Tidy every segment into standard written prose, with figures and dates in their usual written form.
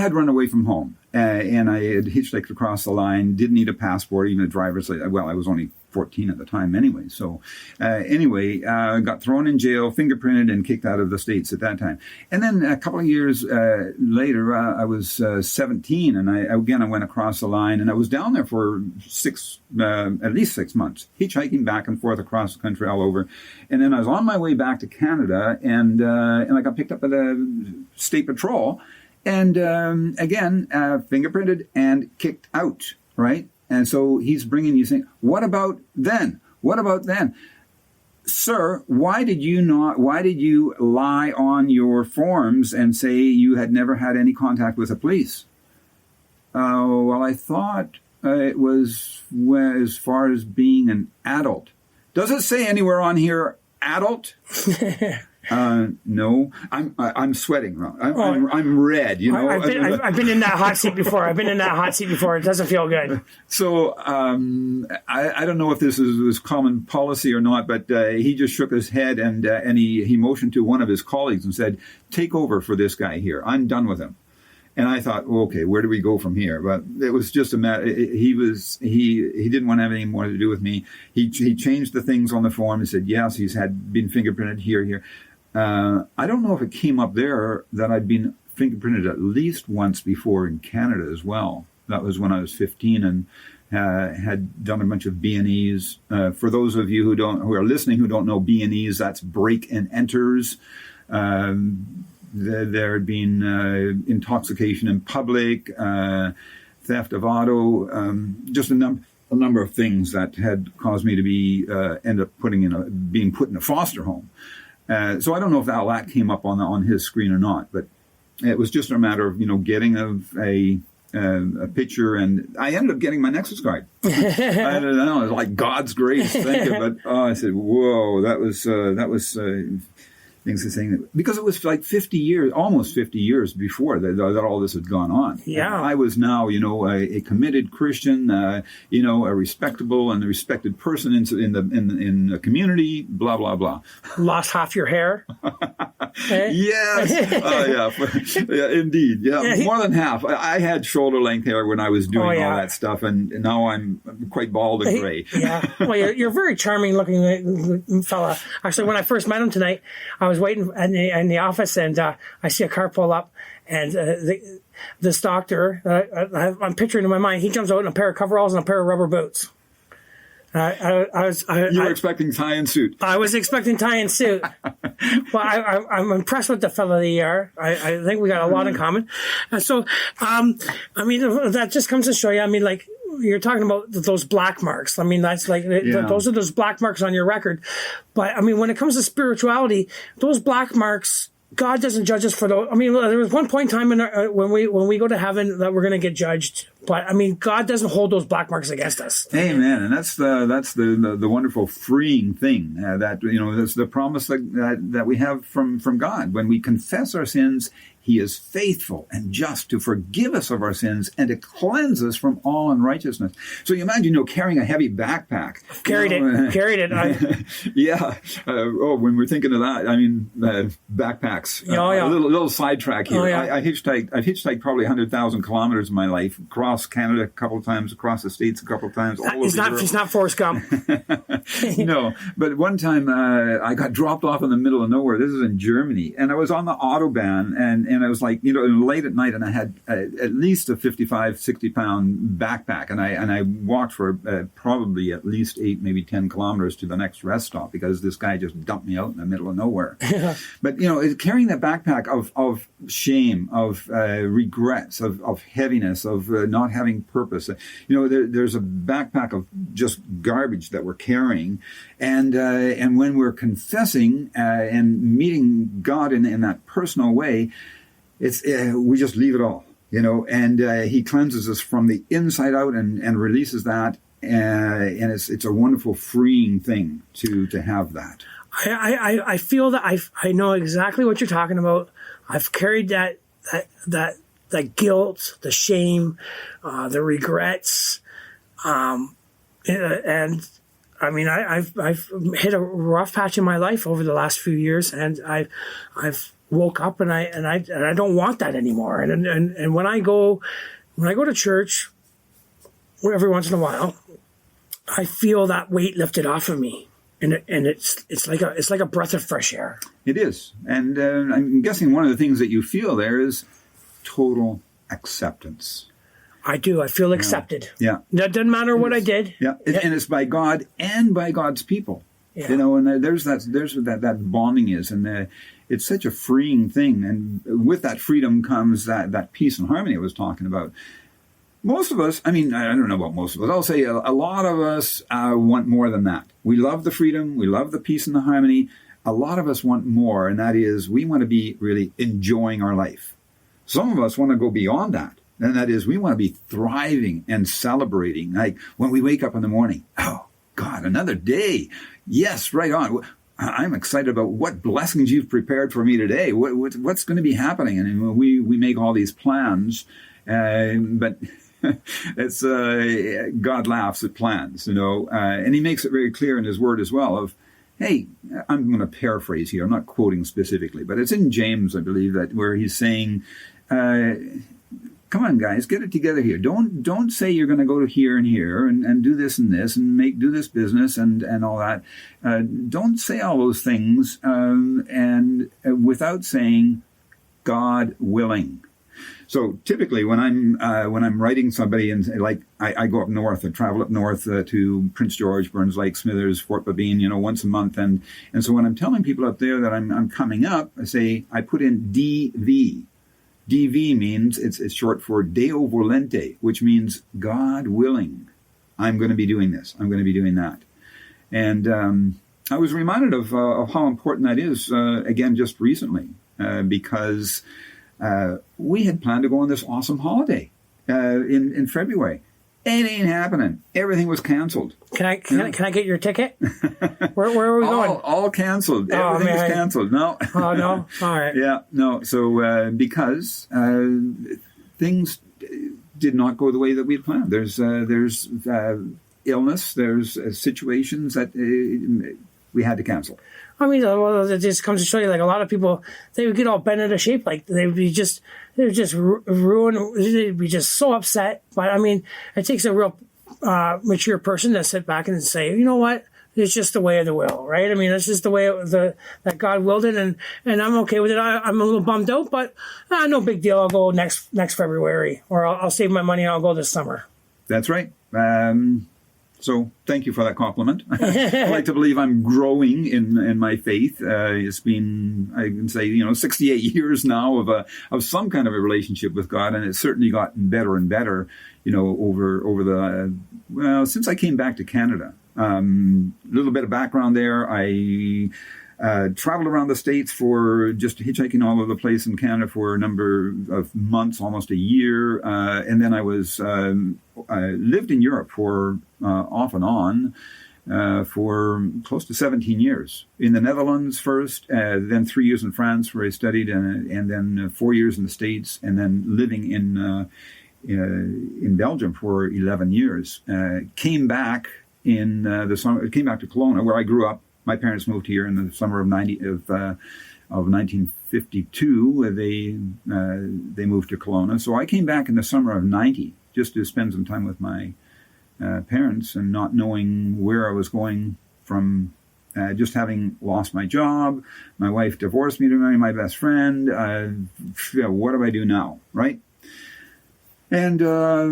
had run away from home, and I had hitchhiked across the line, didn't need a passport, even a driver's license. Well, I was only 14 at the time anyway. So got thrown in jail, fingerprinted, and kicked out of the States at that time. And then a couple of years later, I was 17, and I went across the line, and I was down there for at least 6 months, hitchhiking back and forth across the country all over. And then I was on my way back to Canada, and I got picked up by the State Patrol, and fingerprinted and kicked out, right? And so he's bringing you saying, what about then? What about then? Sir, why did you lie on your forms and say you had never had any contact with the police? Well, I thought it was as far as being an adult. Does it say anywhere on here, adult? No, I'm sweating. I'm red. You know, I've been in that hot seat before. It doesn't feel good. So I don't know if this was common policy or not, but he just shook his head and he motioned to one of his colleagues and said, "Take over for this guy here. I'm done with him." And I thought, well, okay, where do we go from here? But it was just a matter. He didn't want to have any more to do with me. He changed the things on the form. He said, yes, he's been fingerprinted here. I don't know if it came up there that I'd been fingerprinted at least once before in Canada as well. That was when I was 15 and had done a bunch of B&Es. For those of you who are listening who don't know B&Es, that's break and enters. There had been intoxication in public, theft of auto, just a number of things that had caused me to be end up being put in a foster home. So I don't know if that came up on his screen or not, but it was just a matter of getting a picture, and I ended up getting my Nexus card. I don't know, it was like God's grace. Thank you, but I said, whoa, that was. Things are saying that because it was like 50 years, almost 50 years before that all this had gone on. Yeah, I was now, a committed Christian, a respectable and a respected person in the community. Blah blah blah. Lost half your hair. Yes. Yeah, indeed. Yeah, more than half. I had shoulder length hair when I was doing all that stuff, and now I'm quite bald and gray. Yeah. Well, you're a very charming looking fella. Actually, when I first met him tonight, I was waiting in the office, and I see a car pull up, and this doctor, I'm picturing in my mind, he jumps out in a pair of coveralls and a pair of rubber boots. You were expecting tie and suit. I was expecting tie and suit. Well, I'm impressed with the fella that you are. I think we got a lot in common. And so, that just comes to show you, like, you're talking about those black marks. I mean, that's like, those are those black marks on your record. But, when it comes to spirituality, those black marks, God doesn't judge us for those. There was one point in time when we go to heaven that we're going to get judged. But God doesn't hold those black marks against us. Amen. And that's the wonderful freeing thing that that's the promise that we have from God. When we confess our sins, He is faithful and just to forgive us of our sins and to cleanse us from all unrighteousness. So you imagine, carrying a heavy backpack. Carried it. Yeah. When we're thinking of that, backpacks. A little sidetrack here. I've hitchhiked probably 100,000 kilometers in my life, across Canada a couple of times, across the States a couple of times. He's not Forrest Gump. No, but one time I got dropped off in the middle of nowhere. This is in Germany, and I was on the Autobahn, and I was like, late at night, and I had at least a 55, 60-pound backpack, and I walked for probably at least 8, maybe 10 kilometers to the next rest stop because this guy just dumped me out in the middle of nowhere. But carrying that backpack of shame, of regrets, of heaviness, of not having purpose. There's a backpack of just garbage that we're carrying, and when we're confessing and meeting God in that personal way, it's we just leave it all, and He cleanses us from the inside out and releases that, and it's a wonderful freeing thing to have that. I feel that I know exactly what you're talking about. I've carried that guilt, the shame, the regrets, and I've hit a rough patch in my life over the last few years, and I've woke up and I don't want that anymore. And when I go to church every once in a while, I feel that weight lifted off of me. And it's like a breath of fresh air. It is. And I'm guessing one of the things that you feel there is total acceptance. I do. I feel accepted. Yeah. That doesn't matter what I did. Yeah. And it's by God and by God's people. Yeah. And there's what that bonding is. And it's such a freeing thing. And with that freedom comes that peace and harmony I was talking about. Most of us, I don't know about most of us, I'll say a lot of us want more than that. We love the freedom. We love the peace and the harmony. A lot of us want more, and that is we want to be really enjoying our life. Some of us want to go beyond that, and that is we want to be thriving and celebrating. Like when we wake up in the morning, oh, God, another day. Yes, right on. I'm excited about what blessings you've prepared for me today. What's going to be happening? And we make all these plans, but... it's God laughs at plans, and he makes it very clear in his word as well of, hey, I'm going to paraphrase here. I'm not quoting specifically, but it's in James, I believe, that where he's saying, come on, guys, get it together here. Don't say you're going to go to here and here and do this and this and do this business and all that. Don't say all those things and without saying God willing. So typically, when I'm writing somebody, and like I go up north, I travel up north to Prince George, Burns Lake, Smithers, Fort Babine, once a month, and so when I'm telling people up there that I'm coming up, I put in DV. DV means it's short for Deo Volente, which means God willing. I'm going to be doing this. I'm going to be doing that, and I was reminded of how important that is again just recently because. We had planned to go on this awesome holiday in February. It ain't happening. Everything was canceled. Can I get your ticket? Where are we going? All canceled. Everything was canceled. No. Oh no. All right. Yeah. No. So because things did not go the way that we had planned. There's illness. There's situations that we had to cancel. It just comes to show you, like a lot of people, they would get all bent out of shape, like they would just ruined. They'd be just so upset. But it takes a real mature person to sit back and say, you know what, it's just the way of the will, right? It's just the way that God willed it, and I'm okay with it. I'm a little bummed out, but no big deal. I'll go next February, or I'll save my money and I'll go this summer. That's right. So thank you for that compliment. I like to believe I'm growing in my faith. It's been, I can say, 68 years now of some kind of a relationship with God, and it's certainly gotten better and better, over the since I came back to Canada. A little bit of background there. I traveled around the States for just hitchhiking all over the place in Canada for a number of months, almost a year. And then I lived in Europe for off and on for close to 17 years. In the Netherlands first, then 3 years in France where I studied, and then 4 years in the States, and then living in Belgium for 11 years. Came back in the summer. Came back to Kelowna where I grew up. My parents moved here in the summer of 1952. They moved to Kelowna. So I came back in the summer of 90 just to spend some time with my parents, and not knowing where I was going from, just having lost my job. My wife divorced me to marry my best friend. What do I do now, right? And a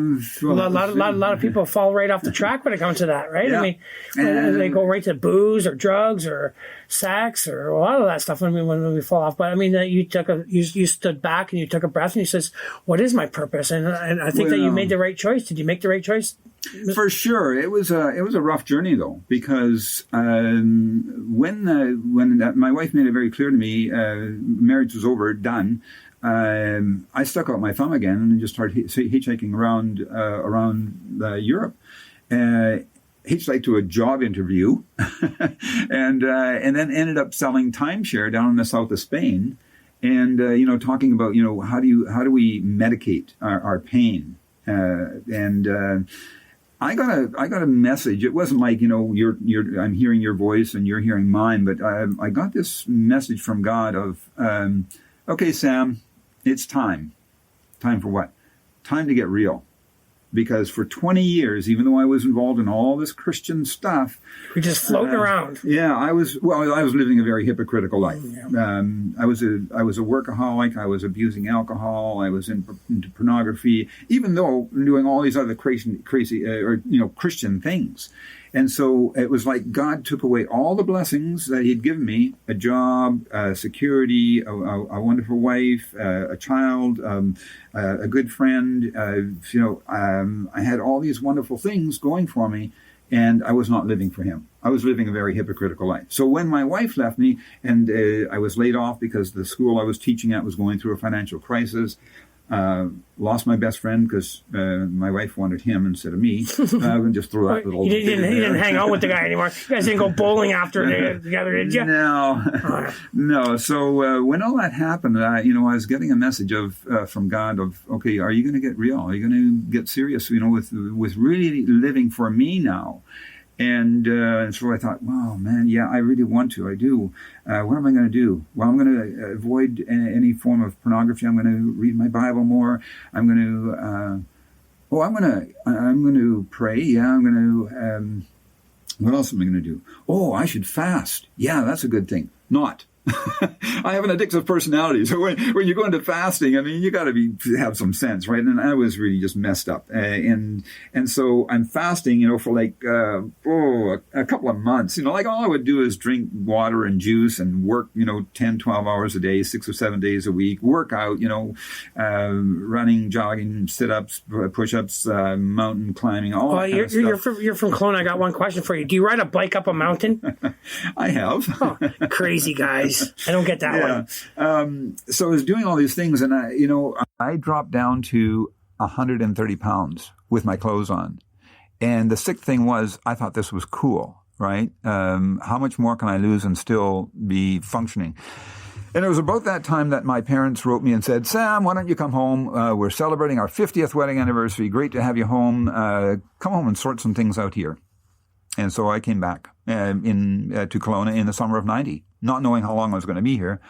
lot of people fall right off the track when it comes to that, right? Yeah. They go right to booze or drugs or sex or a lot of that stuff when we fall off. But you stood back and you took a breath and you says, "What is my purpose?" And I think that you made the right choice. Did you make the right choice? For sure, it was a rough journey though, because when my wife made it very clear to me, marriage was over, done. I stuck out my thumb again and just started hitchhiking around Europe. Hitchhiked to a job interview, and then ended up selling timeshare down in the south of Spain, and talking about how do we medicate our pain, and I got a message. It wasn't like I'm hearing your voice and you're hearing mine, but I got this message from God of okay, Sam, it's time. Time for what? Time to get real. Because for 20 years, even though I was involved in all this Christian stuff, You're just floating around. Yeah, I was living a very hypocritical life. I was a workaholic. I was abusing alcohol. I was into pornography, even though doing all these other crazy Christian things. And so it was like God took away all the blessings that He'd given me: a job, security, a wonderful wife, a child, a good friend. I had all these wonderful things going for me, and I was not living for Him. I was living a very hypocritical life. So when my wife left me, and I was laid off because the school I was teaching at was going through a financial crisis, lost my best friend because my wife wanted him instead of me. And just threw that little. You didn't hang out with the guy anymore. You guys didn't go bowling after together, did you? No. So when all that happened, I was getting a message from God of, okay, are you going to get real? Are you going to get serious? With really living for me now. And so I thought, wow, man, yeah, I really want to. I do. What am I going to do? Well, I'm going to avoid any form of pornography. I'm going to read my Bible more. I'm going to pray. Yeah, I'm going to. What else am I going to do? Oh, I should fast. Yeah, that's a good thing. Not. I have an addictive personality, so when you go into fasting, I mean, you got to have some sense, right? And I was really just messed up, and so I'm fasting, for like a couple of months. Like all I would do is drink water and juice and work, 10, 12 hours a day, 6 or 7 days a week, work out, running, jogging, sit-ups, push-ups, mountain climbing, all that kind of stuff. You're from Kelowna. I got one question for you. Do you ride a bike up a mountain? I have. Oh, crazy guys. I don't get that one. So I was doing all these things, and I dropped down to 130 pounds with my clothes on. And the sick thing was, I thought this was cool, right? How much more can I lose and still be functioning? And it was about that time that my parents wrote me and said, Sam, why don't you come home? We're celebrating our 50th wedding anniversary. Great to have you home. Come home and sort some things out here. And so I came back to Kelowna in the summer of 90. Not knowing how long I was going to be here.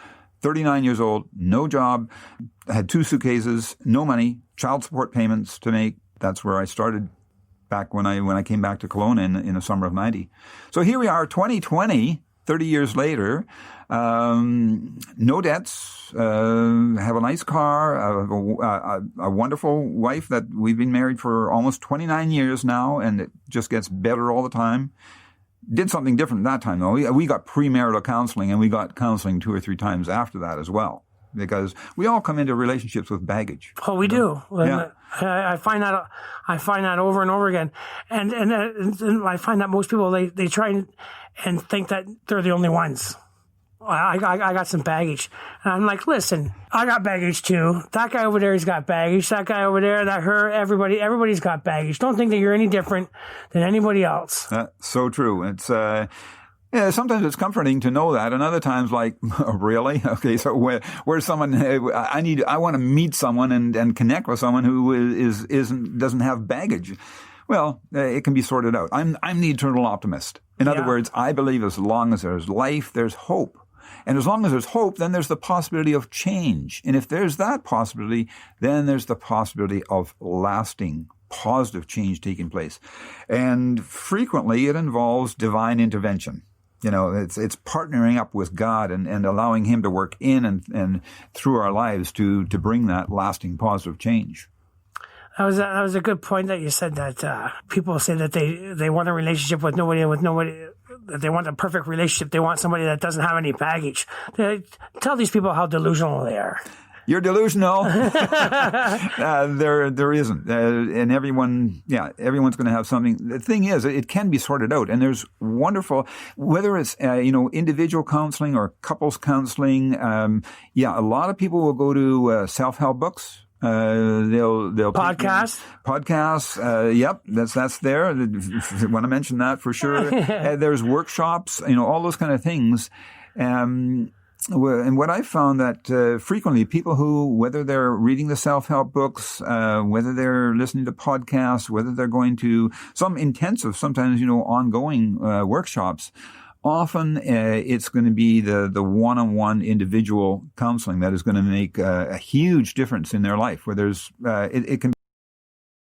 39 years old, no job, had 2 suitcases, no money, child support payments to make. That's where I started back when I came back to Kelowna in the summer of 90. So here we are, 2020, 30 years later, no debts, have a nice car, a wonderful wife that we've been married for almost 29 years now, and it just gets better all the time. Did something different that time, though. We got premarital counseling, and we got counseling 2 or 3 times after that as well, because we all come into relationships with baggage. Oh, we do. Yeah. I find that over and over again, and I find that most people they try and think that they're the only ones. I got some baggage. And I'm like, listen, I got baggage too. That guy over there has got baggage. That guy over there, everybody's got baggage. Don't think that you're any different than anybody else. That's so true. It's, sometimes it's comforting to know that. And other times like, really? Okay. So where's someone, I want to meet someone and connect with someone who doesn't have baggage. Well, it can be sorted out. I'm the eternal optimist. In other words, I believe as long as there's life, there's hope. And as long as there's hope, then there's the possibility of change. And if there's that possibility, then there's the possibility of lasting, positive change taking place. And frequently it involves divine intervention. It's partnering up with God and allowing Him to work in and through our lives to bring that lasting, positive change. That was a good point that you said, that people say that they want a relationship with nobody, that they want a perfect relationship. They want somebody that doesn't have any baggage. Tell these people how delusional they are. You're delusional. There isn't. And everyone's going to have something. The thing is, it can be sorted out. And there's wonderful, whether it's, individual counseling or couples counseling. A lot of people will go to self-help books. They'll podcasts. Yep, that's there. I want to mention that for sure. There's workshops, all those kind of things. And what I found that frequently people who, whether they're reading the self-help books, whether they're listening to podcasts, whether they're going to some intensive, sometimes ongoing workshops, often it's going to be the one-on-one individual counseling that is going to make a huge difference in their life. Where there's it can